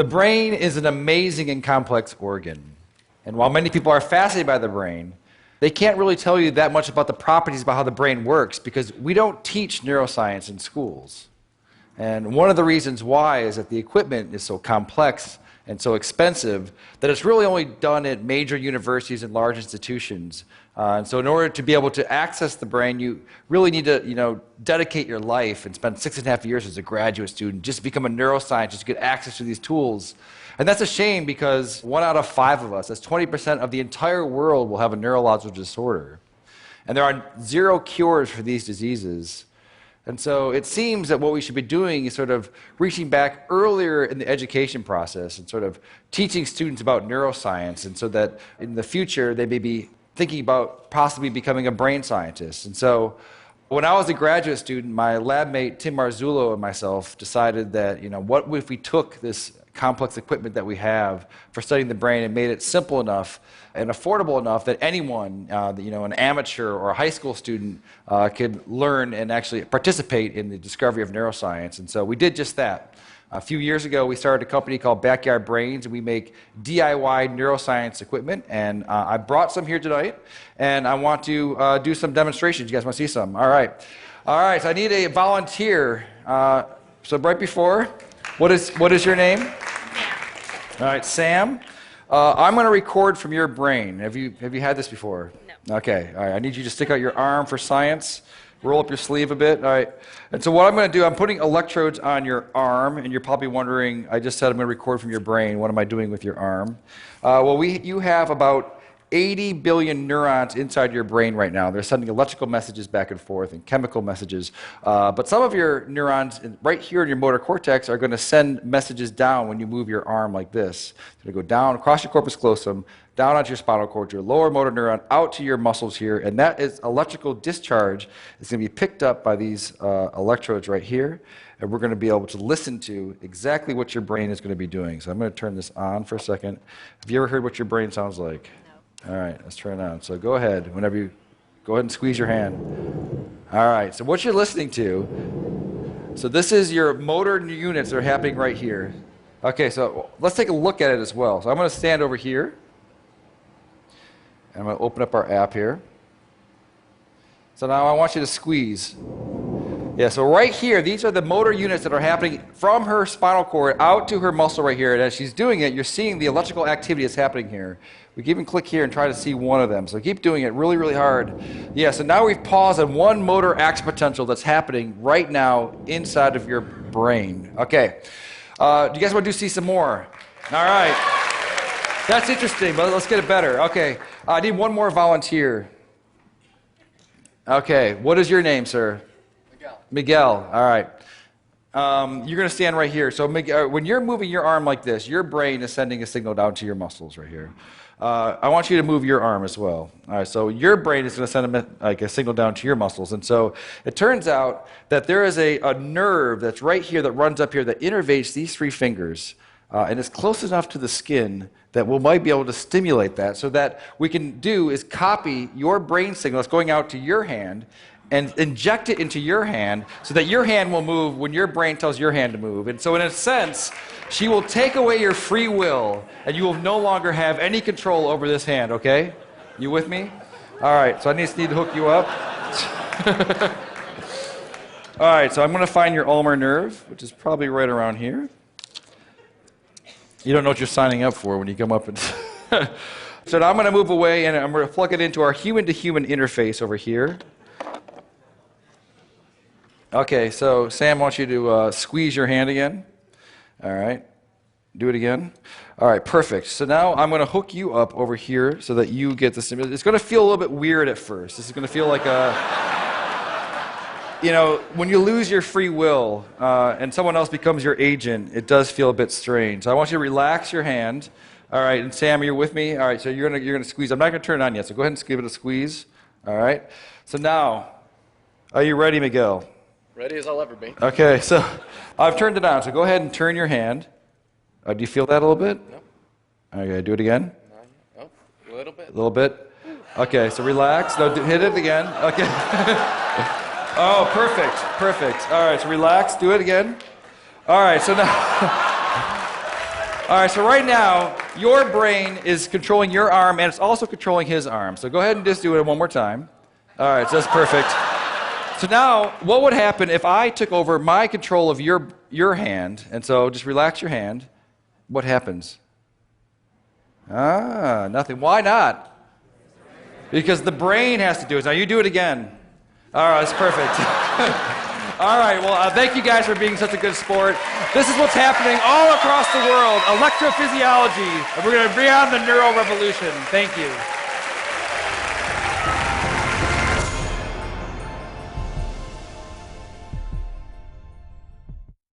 The brain is an amazing and complex organ. And while many people are fascinated by the brain, they can't really tell you that much about the properties about how the brain works because we don't teach neuroscience in schools. And one of the reasons why is that the equipment is so complex and so expensive that it's really only done at major universities and large institutions. And so in order to be able to access the brain, you really need to dedicate your life and spend 6.5 years as a graduate student just to become a neuroscientist to get access to these tools. And that's a shame because 1 out of 5 of us, that's 20% of the entire world, will have a neurological disorder. And there are 0 cures for these diseases. And so it seems that what we should be doing is sort of reaching back earlier in the education process and sort of teaching students about neuroscience, and so that in the future they may be thinking about possibly becoming a brain scientist. And so when I was a graduate student, my lab mate Tim Marzullo and myself decided that, what if we took this complex equipment that we have for studying the brain and made it simple enough and affordable enough that anyone, an amateur or a high school student, could learn and actually participate in the discovery of neuroscience. And so we did just that. A few years ago, we started a company called Backyard Brains, and we make DIY neuroscience equipment. And I brought some here tonight, and I want to do some demonstrations. You guys want to see some? All right. So I need a volunteer. So right before, what is your name? All right, Sam. I'm going to record from your brain. Have you had this before? No. Okay. All right. I need you to stick out your arm for science. Roll up your sleeve a bit. All right. And so what I'm going to do, I'm putting electrodes on your arm, and you're probably wondering, I just said I'm going to record from your brain. What am I doing with your arm? You have about 80 billion neurons inside your brain right now. They're sending electrical messages back and forth and chemical messages. But some of your neurons right here in your motor cortex are going to send messages down when you move your arm like this. It's going to go down across your corpus callosum, down onto your spinal cord, your lower motor neuron, out to your muscles here. And that is electrical discharge. It's going to be picked up by these electrodes right here. And we're going to be able to listen to exactly what your brain is going to be doing. So I'm going to turn this on for a second. Have you ever heard what your brain sounds like? All right, let's turn it on. So go ahead, go ahead and squeeze your hand. All right, so what you're listening to, so this is your motor units that are happening right here. Okay, so let's take a look at it as well. So I'm going to stand over here, and I'm going to open up our app here. So now I want you to squeeze. Yeah, so right here, these are the motor units that are happening from her spinal cord out to her muscle right here. And as she's doing it, you're seeing the electrical activity that's happening here. We can even click here and try to see one of them. So keep doing it really, really hard. Yeah, so now we've paused on one motor action potential that's happening right now inside of your brain. Okay. Do you guys want to see some more? All right. That's interesting, but let's get it better. Okay. I need one more volunteer. Okay. What is your name, sir? Miguel, all right. You're going to stand right here. So Miguel, when you're moving your arm like this, your brain is sending a signal down to your muscles right here. I want you to move your arm as well. All right, so your brain is going to send a signal down to your muscles. And so it turns out that there is a nerve that's right here that runs up here that innervates these 3 fingers. And it's close enough to the skin that we might be able to stimulate that. So that we can do is copy your brain signal that's going out to your hand and inject it into your hand so that your hand will move when your brain tells your hand to move. And so in a sense, she will take away your free will, and you will no longer have any control over this hand, okay? You with me? All right, so I just need to hook you up. All right, so I'm going to find your ulnar nerve, which is probably right around here. You don't know what you're signing up for when you come up and... So now I'm going to move away, and I'm going to plug it into our human-to-human interface over here. Okay, so Sam wants you to squeeze your hand again. All right, do it again. All right, perfect. So now I'm going to hook you up over here so that you get the stimulus. It's going to feel a little bit weird at first. This is going to feel like a, when you lose your free will and someone else becomes your agent, it does feel a bit strange. So I want you to relax your hand. All right, and Sam, you're with me? All right, so you're gonna squeeze. I'm not going to turn it on yet, so go ahead and give it a squeeze. All right, so now, are you ready, Miguel? Ready as I'll ever be. Okay, so I've turned it on, so go ahead and turn your hand. Do you feel that a little bit? No. Okay, do it again. No, a little bit. A little bit? Okay, so relax. No, hit it again. Okay. Oh, perfect. All right, so relax, do it again. All right, so now... All right, so right now, your brain is controlling your arm, and it's also controlling his arm. So go ahead and just do it one more time. All right, so that's perfect. So now, what would happen if I took over my control of your hand? And so just relax your hand. What happens? Nothing. Why not? Because the brain has to do it. Now you do it again. All right, that's perfect. All right, well, thank you guys for being such a good sport. This is what's happening all across the world, electrophysiology. And we're going to bring on the neural revolution. Thank you.